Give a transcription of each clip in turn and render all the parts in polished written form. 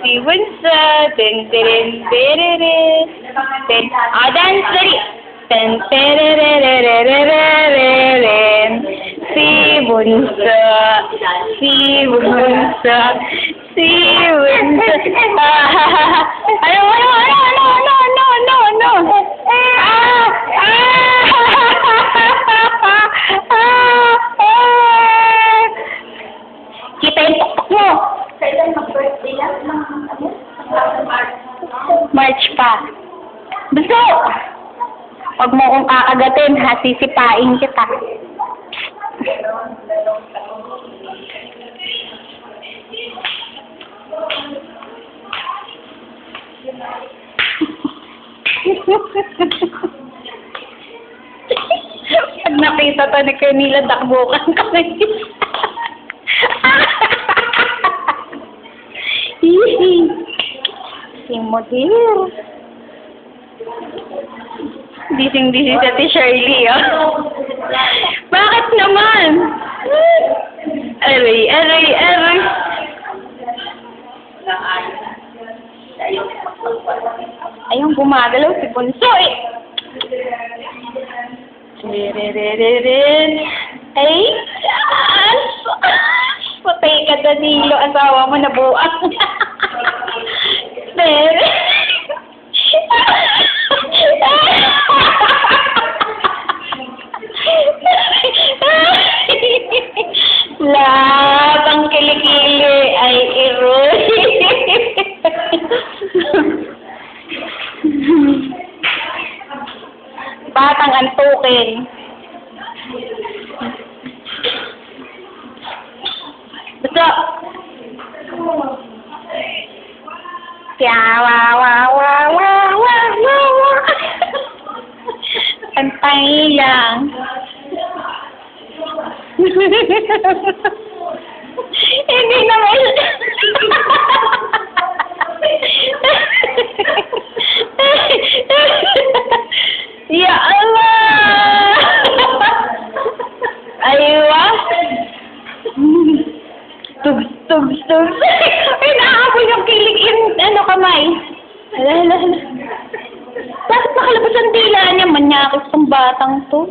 si Bunso. Ten, teren, tereren. Ten, dance, ready. Ten, terererererereren. Si Bunso. Si Bunso. Si Bunso. Ano? Kita yung tuktok mo. Kailan mag-birthday lang? March pa. Gusto! Huwag mo kong kakagatin, ha? Sisipain kita. Pag nakita to ni Camila, dakbukan kami. Si model. Bising-busy sa ti Shirley, oh. Bakit naman? Aray. Ayun, gumagalaw si Bunso, eh. Ay, patay ka, Danilo. Asawa mo na buang. Lahat ang kilikili ay iroy. Batang antukin. Gusto. Wow. Pantay lang. Hindi naman. Ya Allah. Aywa. Tugs. Ay, nakahabol yung kilig yung kamay. Hala. Bakit nakalabas ang dila niya? Manyakis tong batang to.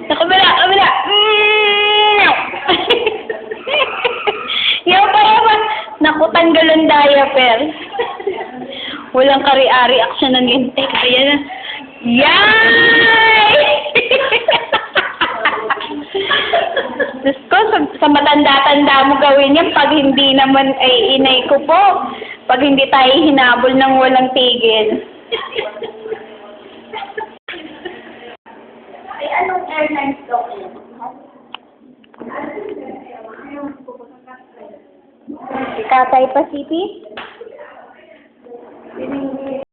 Kabila. Yung pa naku, tanggal ang diaper. Walang kari-ari action ng lintik. Ayan na. Yay! Diyos ko, sa matanda-tanda mo gawin yan pag hindi naman ay inay ko po. Pag hindi tayo hinabol ng walang tigil. Ay, anong airlines daw kayo? Cathay Pacific?